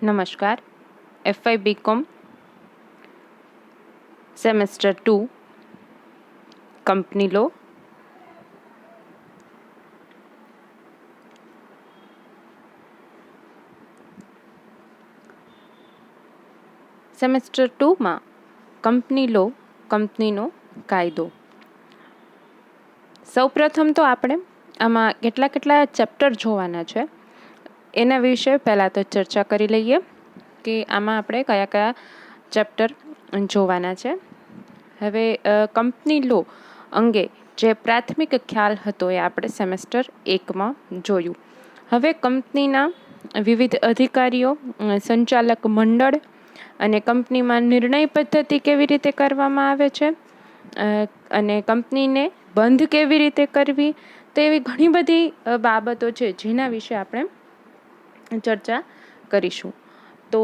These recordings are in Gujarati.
નમસ્કાર. FY BCom semester 2 company law. Semester 2માં કંપની લો, કંપનીનો કાયદો. સૌપ્રથમ તો આપણે આમાં કેટલા ચેપ્ટર જોવાના છે એના વિશે પહેલાં તો ચર્ચા કરી લઈએ કે આમાં આપણે કયા ચેપ્ટર જોવાના છે. હવે કંપની લો અંગે જે પ્રાથમિક ખ્યાલ હતો એ આપણે સેમેસ્ટર 1માં જોયું. હવે કંપનીના વિવિધ અધિકારીઓ, સંચાલક મંડળ અને કંપનીમાં નિર્ણય પદ્ધતિ કેવી રીતે કરવામાં આવે છે અને કંપનીને બંધ કેવી રીતે કરવી, તો એવી ઘણી બધી બાબતો છે જેના વિશે આપણે ચર્ચા કરીશું. તો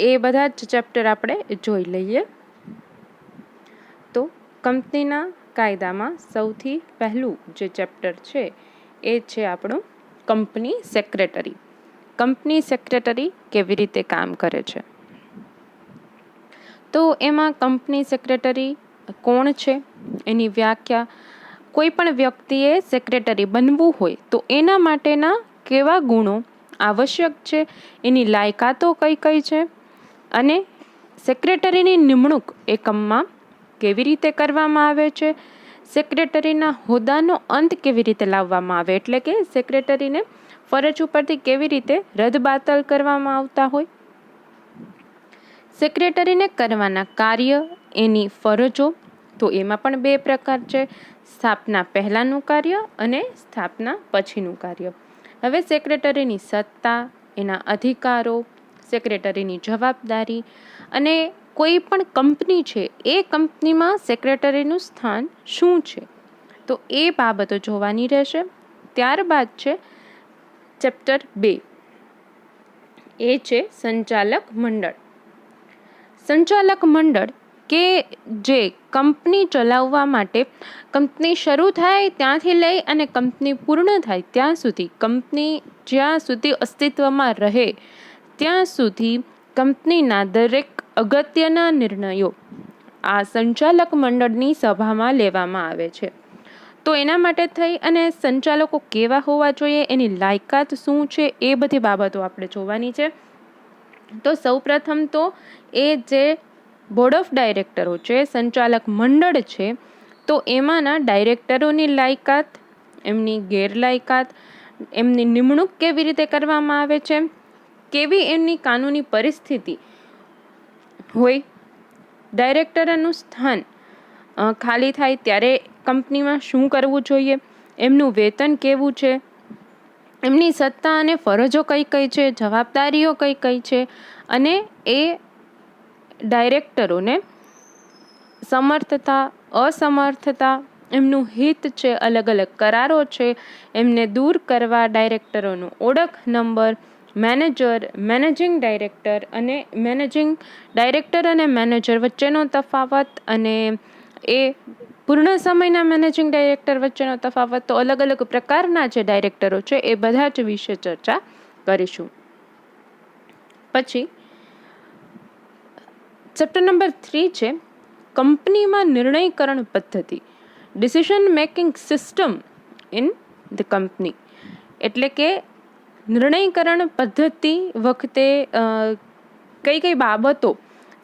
એ બધા જ ચેપ્ટર આપણે જોઈ લઈએ. તો કંપનીના કાયદામાં સૌથી પહેલું જે ચેપ્ટર છે એ છે આપણું કંપની સેક્રેટરી. કંપની સેક્રેટરી કેવી રીતે કામ કરે છે? તો એમાં કંપની સેક્રેટરી કોણ છે, એની વ્યાખ્યા, કોઈ પણ વ્યક્તિએ સેક્રેટરી બનવું હોય તો એના માટેના કેવા ગુણો આવશ્યક છે, એની લાયકાતો કઈ છે, અને સેક્રેટરીની નિમણૂક એકમમાં કેવી રીતે કરવામાં આવે છે, સેક્રેટરીના હોદ્દાનો અંત કેવી રીતે લાવવામાં આવે, એટલે કે સેક્રેટરીને ફરજ ઉપરથી કેવી રીતે રદબાતલ કરવામાં આવતા હોય, સેક્રેટરીને કરવાના કાર્ય, એની ફરજો. તો એમાં પણ બે પ્રકાર છે, સ્થાપના પહેલાંનું કાર્ય અને સ્થાપના પછીનું કાર્ય. હવે સેક્રેટરીની સત્તા, એના અધિકારો, સેક્રેટરીની જવાબદારી અને કોઈ પણ કંપની છે એ કંપનીમાં સેક્રેટરીનું સ્થાન શું છે, તો એ બાબતો જોવાની રહેશે. ત્યારબાદ છે ચેપ્ટર 2, એ છે સંચાલક મંડળ. સંચાલક મંડળ કે જે કંપની ચલાવવા માટે કંપની શરૂ થાય ત્યાંથી લઈ અને કંપની પૂર્ણ થાય ત્યાં સુધી, કંપની જ્યાં સુધી અસ્તિત્વમાં રહે ત્યાં સુધી કંપનીના દરેક અગત્યના નિર્ણયો આ સંચાલક મંડળની સભામાં લેવામાં આવે છે. તો એના માટે થઈ અને સંચાલકો કેવા હોવા જોઈએ, એની લાયકાત શું છે, એ બધી બાબતો આપણે જોવાની છે. તો સૌપ્રથમ તો એ જે બોર્ડ ઓફ ડાયરેક્ટરો છે, સંચાલક મંડળ છે, તો એમાંના ડાયરેક્ટરોની લાયકાત, એમની ગેરલાયકાત, એમની નિમણૂક કેવી રીતે કરવામાં આવે છે, કેવી એમની કાનૂની પરિસ્થિતિ હોય, ડાયરેક્ટરનું સ્થાન ખાલી થાય ત્યારે કંપનીમાં શું કરવું જોઈએ, એમનું વેતન કેવું છે, એમની સત્તા અને ફરજો કઈ છે, જવાબદારીઓ કઈ છે, અને એ ડાયરેક્ટરોને સમર્થતા, અસમર્થતા, એમનું હિત છે, અલગ અલગ કરારો છે, એમને દૂર કરવા ડાયરેક્ટરોનો ઓળખ નંબર, મેનેજર, મેનેજિંગ ડાયરેક્ટર અને મેનેજિંગ ડાયરેક્ટર અને મેનેજર વચ્ચેનો તફાવત, અને એ પૂર્ણ સમયના મેનેજિંગ ડાયરેક્ટર વચ્ચેનો તફાવત, તો અલગ અલગ પ્રકારના જે ડાયરેક્ટરો છે એ બધા જ વિશે ચર્ચા કરીશું. પછી ચેપ્ટર નંબર 3 છે કંપનીમાં નિર્ણયકરણ પદ્ધતિ, decision making system in the company. એટલે કે નિર્ણયકરણ પદ્ધતિ વખતે કઈ બાબતો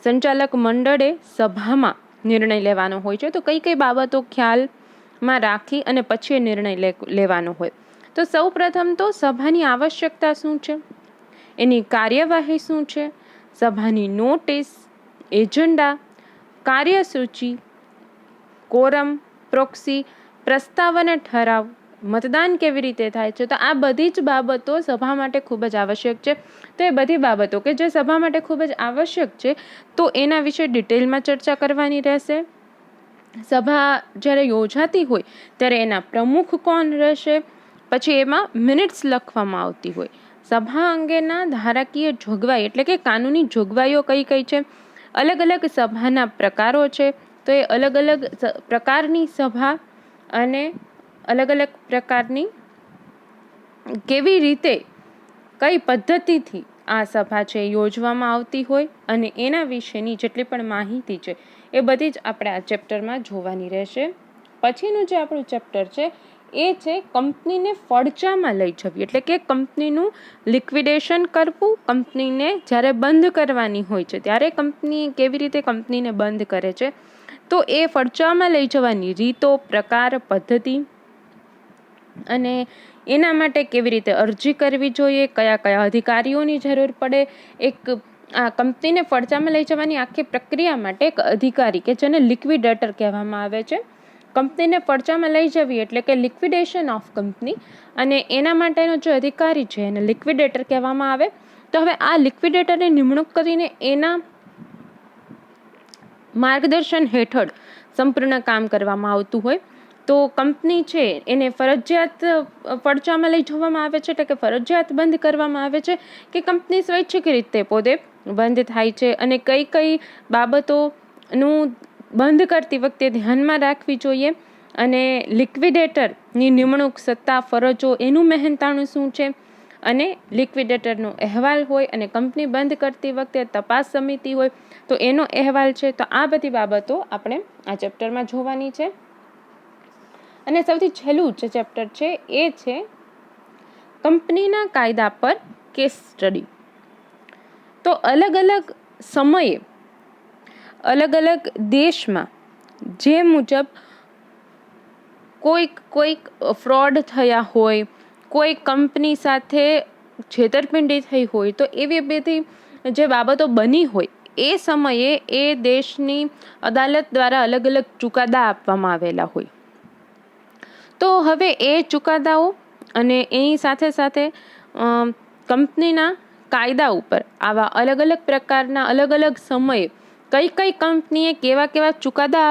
સંચાલક મંડળે સભામાં નિર્ણય લેવાનો હોય છે, તો કઈ બાબતો ખ્યાલમાં રાખી અને પછી નિર્ણય લેવાનો હોય. તો સૌપ્રથમ તો સભાની આવશ્યકતા શું છે, એની કાર્યવાહી શું છે, સભાની નોટિસ, એજન્ડા, કાર્યસૂચિ, કોરમ, પ્રોક્સી, પ્રસ્તાવ અને ઠરાવ, મતદાન કેવી રીતે થાય છે. તો આ બધી જ બાબતો સભા માટે ખૂબ જ આવશ્યક છે. તો એ બધી બાબતો કે જે સભા માટે ખૂબ જ આવશ્યક છે, તો એના વિશે ડિટેલમાં ચર્ચા કરવાની રહેશે. સભા જ્યારે યોજાતી હોય ત્યારે એના પ્રમુખ કોણ રહેશે, પછી એમાં મિનિટ્સ લખવામાં આવતી હોય, સભા અંગેના ધારાકીય જોગવાઈ એટલે કે કાનૂની જોગવાઈઓ કઈ છે, અલગ અલગ સભાના પ્રકારો છે, તો એ અલગ અલગ પ્રકારની સભા અને અલગ અલગ પ્રકારની કેવી રીતે કઈ પદ્ધતિથી આ સભા છે યોજવામાં આવતી હોય અને એના વિશેની જેટલી પણ માહિતી છે એ બધી જ આપણે આ ચેપ્ટરમાં જોવાની રહેશે. પછીનું જે આપણું ચેપ્ટર છે એ છે કંપનીને ફડચામાં લઈ જવી, એટલે કે કંપનીનું લિક્વિડેશન કરવું. કંપનીને જ્યારે બંધ કરવાની હોય છે ત્યારે કંપની કેવી રીતે કંપનીને બંધ કરે છે, તો એ ફડચામાં લઈ જવાની રીતો, પ્રકાર, પદ્ધતિ અને એના માટે કેવી રીતે અરજી કરવી જોઈએ, કયા કયા અધિકારીઓની જરૂર પડે. એક આ કંપનીને ફડચામાં લઈ જવાની આખી પ્રક્રિયા માટે એક અધિકારી કે જેને લિક્વિડેટર કહેવામાં આવે છે. કંપનીને ફડચામાં લઈ જવી એટલે કે લિક્વિડેશન ઓફ કંપની, અને એના માટેનો જે અધિકારી છે એને લિક્વિડેટર કહેવામાં આવે. તો હવે આ લિક્વિડેટરની નિમણૂક કરીને એના માર્ગદર્શન હેઠળ સંપૂર્ણ કામ કરવામાં આવતું હોય. તો કંપની છે એને ફરજિયાત ફડચામાં લઈ જવામાં આવે છે, એટલે કે ફરજિયાત બંધ કરવામાં આવે છે કે કંપની સ્વૈચ્છિક રીતે પોતે બંધ થાય છે, અને કઈ કઈ બાબતોનું બંધ કરતી વખતે ધ્યાનમાં રાખવી જોઈએ, અને લિક્વિડેટરની નિમણૂક, સત્તા, ફરજો, એનું મહેનતાણું શું છે, અને લિક્વિડેટરનો અહેવાલ હોય, અને કંપની બંધ કરતી વખતે તપાસ સમિતિ હોય તો એનો અહેવાલ છે. તો આ બધી બાબતો આપણે આ ચેપ્ટરમાં જોવાની છે. અને સૌથી છેલ્લું જે ચેપ્ટર છે એ છે કંપનીના કાયદા પર કેસ સ્ટડી. તો અલગ અલગ સમયે અલગ અલગ દેશમાં જે મુજબ કોઈક ફ્રોડ થયા હોય, કોઈ કંપની સાથે છેતરપિંડી થઈ હોય, તો એવી બધી જે બાબતો બની હોય એ સમયે એ દેશની અદાલત દ્વારા અલગ અલગ ચુકાદા આપવામાં આવેલા હોય. તો હવે એ ચુકાદાઓ અને એની સાથે સાથે કંપનીના કાયદા ઉપર આવા અલગ અલગ પ્રકારના અલગ અલગ સમયે કઈ કઈ કંપનીએ કેવા કેવા ચુકાદા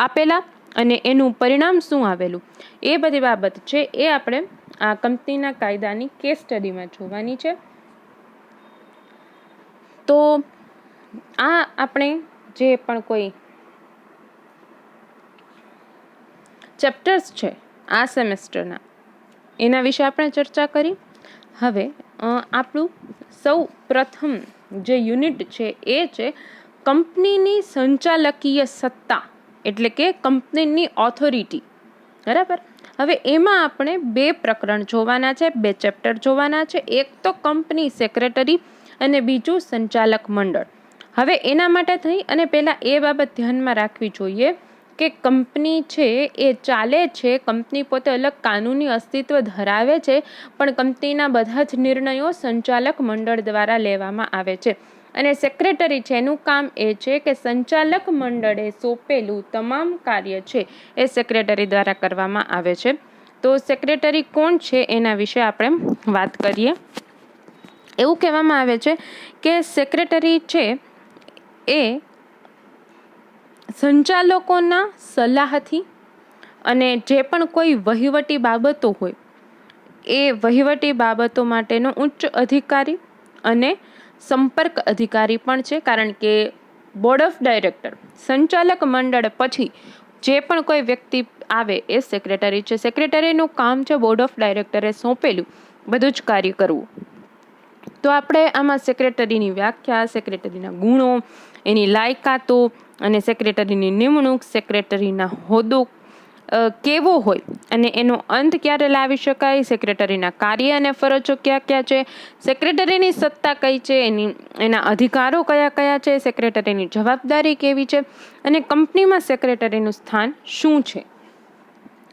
આપેલા અને એનું પરિણામ શું આવેલું, એ બધી બાબત છે એ આપણે આ કંપનીના કાયદાની કેસ સ્ટડીમાં જોવાની છે. તો આ આપણે જે પણ કોઈ ચેપ્ટર્સ છે આ સેમેસ્ટરના એના વિશે આપણે ચર્ચા કરી. હવે આપણું સૌ પ્રથમ જે યુનિટ છે એ છે કંપનીની સંચાલકીય સત્તા, એટલે કે કંપનીની ઓથોરિટી. બરાબર. હવે એમાં આપણે 2 પ્રકરણ જોવાના છે, 2 ચેપ્ટર જોવાના છે. એક તો કંપની સેક્રેટરી અને બીજું સંચાલક મંડળ. હવે એના માટે થઈ અને પહેલાં એ બાબત ધ્યાનમાં રાખવી જોઈએ કે કંપની છે એ ચાલે છે, કંપની પોતે અલગ કાનૂની અસ્તિત્વ ધરાવે છે, પણ કંપનીના બધા જ નિર્ણયો સંચાલક મંડળ દ્વારા લેવામાં આવે છે. અને સેક્રેટરી છે એનું કામ એ છે કે સંચાલક મંડળે સોંપેલું તમામ કાર્ય છે એ સેક્રેટરી દ્વારા કરવામાં આવે છે. તો સેક્રેટરી કોણ છે એના વિશે આપણે વાત કરીએ. એવું કહેવામાં આવે છે કે સેક્રેટરી છે એ સંચાલકોના સલાહથી અને જે પણ કોઈ વહીવટી બાબતો હોય એ વહીવટી બાબતો માટેનો ઉચ્ચ અધિકારી અને સંપર્ક અધિકારી પણ છે. કારણ કે બોર્ડ ઓફ ડાયરેક્ટર, સંચાલક મંડળ પછી જે પણ કોઈ વ્યક્તિ આવે એ સેક્રેટરી છે. સેક્રેટરીનું કામ છે બોર્ડ ઓફ ડાયરેક્ટરે સોંપેલું બધું જ કાર્ય કરવું. તો આપણે આમાં સેક્રેટરીની વ્યાખ્યા, સેક્રેટરીના ગુણો, એની લાયકાતો અને સેક્રેટરીની નિમણૂક, સેક્રેટરીના હોદ્દો કેવો હોય અને એનો અંત ક્યારે લાવી શકાય, સેક્રેટરીના કાર્ય અને ફરજો કયા કયા છે, સેક્રેટરીની સત્તા કઈ છે, એના અધિકારો કયા કયા છે, સેક્રેટરીની જવાબદારી કેવી છે અને કંપનીમાં સેક્રેટરીનું સ્થાન શું છે,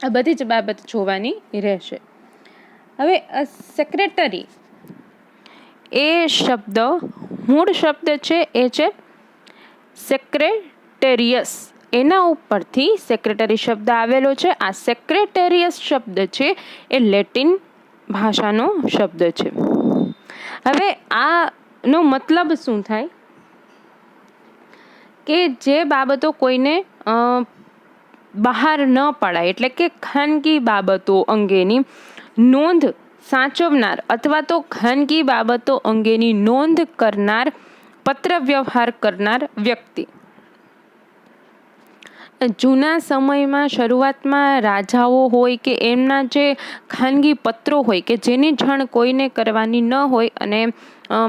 આ બધી જ બાબત જોવાની રહેશે. હવે સેક્રેટરી એ શબ્દ, મૂળ શબ્દ છે એ છે સેક્રેટેરિયસ. એના ઉપરથી સેક્રેટરી શબ્દ આવેલો છે. આ સેક્રેટેરિયસ શબ્દ છે એ લેટિન ભાષાનો શબ્દ છે. હવે આનો મતલબ શું થાય કે જે બાબતો કોઈને બહાર ન પડાય, એટલે કે ખાનગી બાબતો અંગેની નોંધ સાચવનાર અથવા તો ખાનગી બાબતો અંગેની નોંધ કરનાર, પત્ર વ્યવહાર કરનાર વ્યક્તિ. જૂના સમયમાં શરૂઆતમાં રાજાઓ હોય કે એમના જે ખાનગી પત્રો હોય કે જેની જાણ કોઈને કરવાની ન હોય અને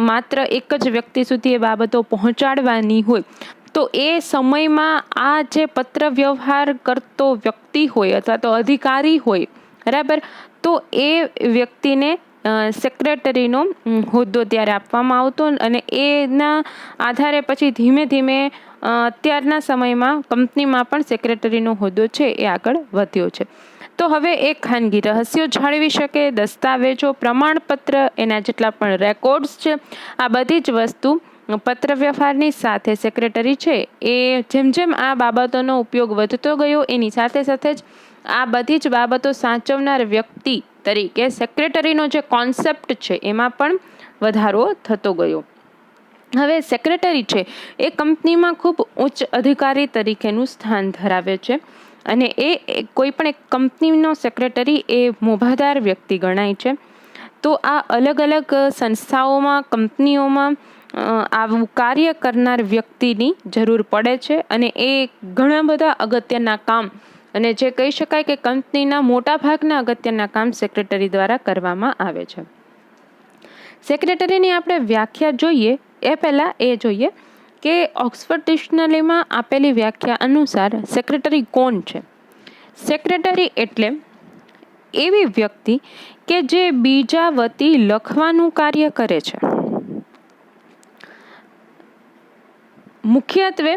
માત્ર એક જ વ્યક્તિ સુધી એ બાબતો પહોંચાડવાની હોય, તો એ સમયમાં આ જે પત્ર વ્યવહાર કરતો વ્યક્તિ હોય અથવા તો અધિકારી હોય, બરાબર, તો એ વ્યક્તિને સેક્રેટરીનો હોદ્દો ત્યારે આપવામાં આવતો અને એના આધારે પછી ધીમે ધીમે અત્યારના સમયમાં કંપનીમાં પણ સેક્રેટરીનો હોદ્દો છે એ આગળ વધ્યો છે. તો હવે એ ખાનગી રહસ્યો જાળવી શકે, દસ્તાવેજો, પ્રમાણપત્ર, એના જેટલા પણ રેકોર્ડ્સ છે, આ બધી જ વસ્તુ પત્ર વ્યવહારની સાથે સેક્રેટરી છે એ જેમ જેમ આ બાબતોનો ઉપયોગ વધતો ગયો એની સાથે સાથે જ આ બધી જ બાબતો સાચવનાર વ્યક્તિ તરીકે સેક્રેટરીનો જે કોન્સેપ્ટ છે એમાં પણ વધારો થતો ગયો. હવે સેક્રેટરી છે એ કંપનીમાં ખૂબ ઉચ્ચ અધિકારી તરીકેનું સ્થાન ધરાવે છે અને એ કોઈ પણ એક કંપનીનો સેક્રેટરી એ મોભાદાર વ્યક્તિ ગણાય છે. તો આ અલગ અલગ સંસ્થાઓમાં, કંપનીઓમાં આવું કાર્ય કરનાર વ્યક્તિની જરૂર પડે છે અને એ ઘણા બધા અગત્યના કામ અને જે કહી શકાય કે કંપનીના મોટા ભાગના અગત્યના કામ સેક્રેટરી દ્વારા કરવામાં આવે છે. સેક્રેટરીની આપણે વ્યાખ્યા જોઈએ એ પહેલાં એ જોઈએ કે ઓક્સફર્ડ ડિક્શનરીમાં આપેલી વ્યાખ્યા અનુસાર સેક્રેટરી કોણ છે. સેક્રેટરી એટલે એવી વ્યક્તિ કે જે બીજા વતી લખવાનું કાર્ય કરે છે. મુખ્યત્વે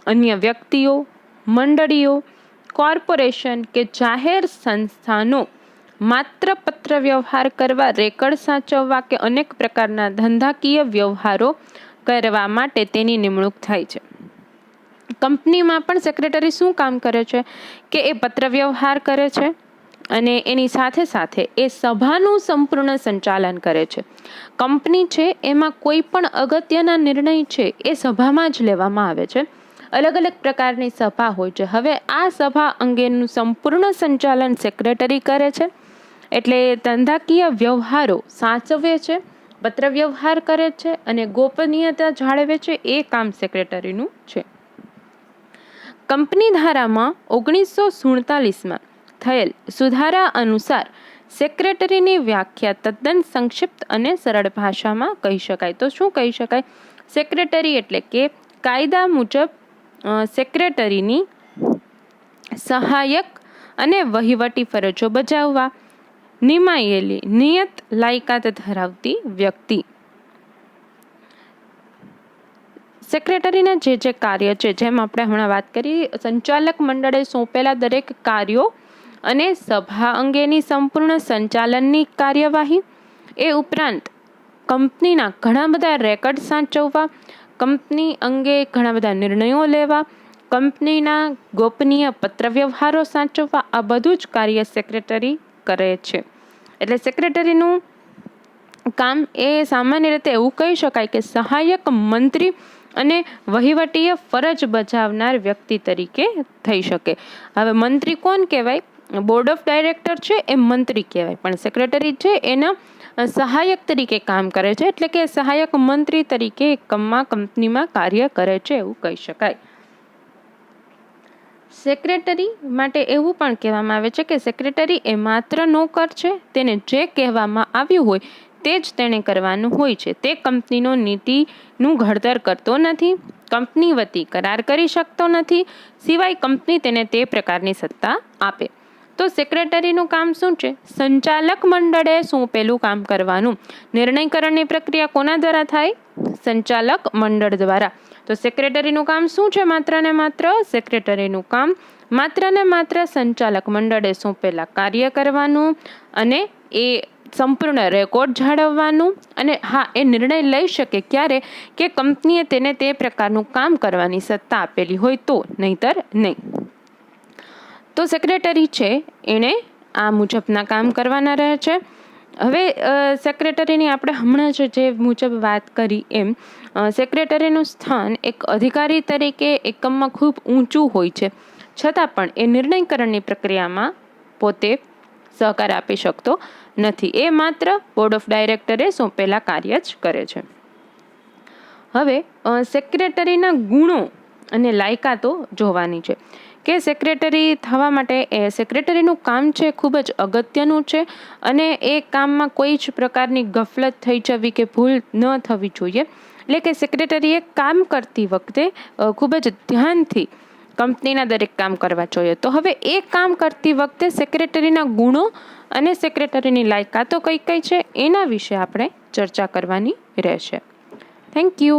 અન્ય વ્યક્તિઓ, મંડળીઓ, કોર્પોરેશન કે જાહેર સંસ્થાનો માત્ર પત્ર વ્યવહાર કરવા, રેકર્ડ સાચવવા કે અનેક પ્રકારના ધંધાકીય વ્યવહારો કરવા માટે તેની નિમણૂક થાય છે. કંપનીમાં પણ સેક્રેટરી શું કામ કરે છે કે એ પત્ર વ્યવહાર કરે છે અને એની સાથે સાથે એ સભાનું સંપૂર્ણ સંચાલન કરે છે. કંપની છે એમાં કોઈ પણ અગત્યના નિર્ણય છે એ સભામાં જ લેવામાં આવે છે. અલગ અલગ પ્રકારની સભા હોય છે. હવે આ સભા અંગેનું સંપૂર્ણ સંચાલન સેક્રેટરી કરે છે. એટલે ધંધાકીય વ્યવહારો સાચવે છે, પત્ર વ્યવહાર કરે છે અને ગોપનીયતા જાળવે છે. એ કામ સેક્રેટરીનું છે. કંપની ધારામાં 1947માં થયેલ સુધારા અનુસાર સેક્રેટરીની વ્યાખ્યા તદ્દન સંક્ષિપ્ત અને સરળ ભાષામાં કહી શકાય. તો શું કહી શકાય? સેક્રેટરી એટલે કે કાયદા મુજબ સેક્રેટરીની સહાયક અને વહીવટી ફરજો બજાવવા નિમાયેલી નિયત લાયકાત ધરાવતી વ્યક્તિ. સેક્રેટરીના જે કાર્ય છે, જેમ આપણે હમણાં વાત કરી, સંચાલક મંડળે સોંપેલા દરેક કાર્યો અને સભા અંગેની સંપૂર્ણ સંચાલનની કાર્યવાહી, એ ઉપરાંત કંપનીના ઘણા બધા રેકર્ડ સાચવવા, કંપની અંગે ઘણા બધા નિર્ણયો લેવા, કંપનીના ગોપનીય પત્ર વ્યવહારો સાચવવા, આ બધું જ કાર્ય સેક્રેટરી કરે છે. એટલે સેક્રેટરીનું કામ એ સામાન્ય રીતે એવું કહી શકાય કે સહાયક મંત્રી અને વહીવટીય ફરજ બજાવનાર વ્યક્તિ તરીકે થઈ શકે. હવે મંત્રી કોણ કહેવાય? બોર્ડ ઓફ ડાયરેક્ટર છે એ મંત્રી કહેવાય, પણ સેક્રેટરી છે એના સહાયક તરીકે કામ કરે છે. એટલે કે સહાયક મંત્રી તરીકે કંપનીમાં કાર્ય કરે છે એવું કહી શકાય. સેક્રેટરી માટે એવું પણ કહેવામાં આવે છે કે સેક્રેટરી એ માત્ર નોકર છે. તેને જે કહેવામાં આવ્યું હોય તે જ તેણે કરવાનું હોય છે. તે કંપનીનો નીતિનું ઘડતર કરતો નથી, કંપની વતી કરાર કરી શકતો નથી, સિવાય કંપની તેને તે પ્રકારની સત્તા આપે. તો સેક્રેટરીનું કામ શું છે? સંચાલક મંડળે સોંપેલું કામ કરવાનું. નિર્ણયકરણની પ્રક્રિયા કોના દ્વારા થાય? સંચાલક મંડળ દ્વારા. તો સેક્રેટરીનું કામ શું છે? માત્ર ને માત્ર સેક્રેટરીનું કામ માત્ર ને માત્ર સંચાલક મંડળે સોંપેલા કાર્ય કરવાનું અને એ સંપૂર્ણ રેકોર્ડ જાળવવાનું અને હા, એ નિર્ણય લઈ શકે ક્યારે કે કંપનીએ તેને તે પ્રકારનું કામ કરવાની સત્તા આપેલી હોય તો, નહીતર નહીં. તો સેક્રેટરી છે એણે આ મુજબના કામ કરવાના રહે છે. હવે સેક્રેટરીની આપણે હમણાં જ જે મુજબ વાત કરી એમ સેક્રેટરીનું સ્થાન એક અધિકારી તરીકે એકમમાં ખૂબ ઊંચું હોય છે, છતાં પણ એ નિર્ણયકરણની પ્રક્રિયામાં પોતે સહકાર આપી શકતો નથી. એ માત્ર બોર્ડ ઓફ ડાયરેક્ટરે સોંપેલા કાર્ય જ કરે છે. હવે સેક્રેટરીના ગુણો અને લાયકાતો જોવાની છે કે સેક્રેટરી થવા માટે સેક્રેટરીનું કામ છે ખૂબ જ અગત્યનું છે અને એ કામમાં કોઈ જ પ્રકારની ગફલત થઈ જવી કે ભૂલ ન થવી જોઈએ. એટલે કે સેક્રેટરીએ કામ કરતી વખતે ખૂબ જ ધ્યાનથી કંપનીના દરેક કામ કરવા જોઈએ. તો હવે એ કામ કરતી વખતે સેક્રેટરીના ગુણો અને સેક્રેટરીની લાયકાતો કઈ કઈ છે એના વિશે આપણે ચર્ચા કરવાની રહેશે. Thank you.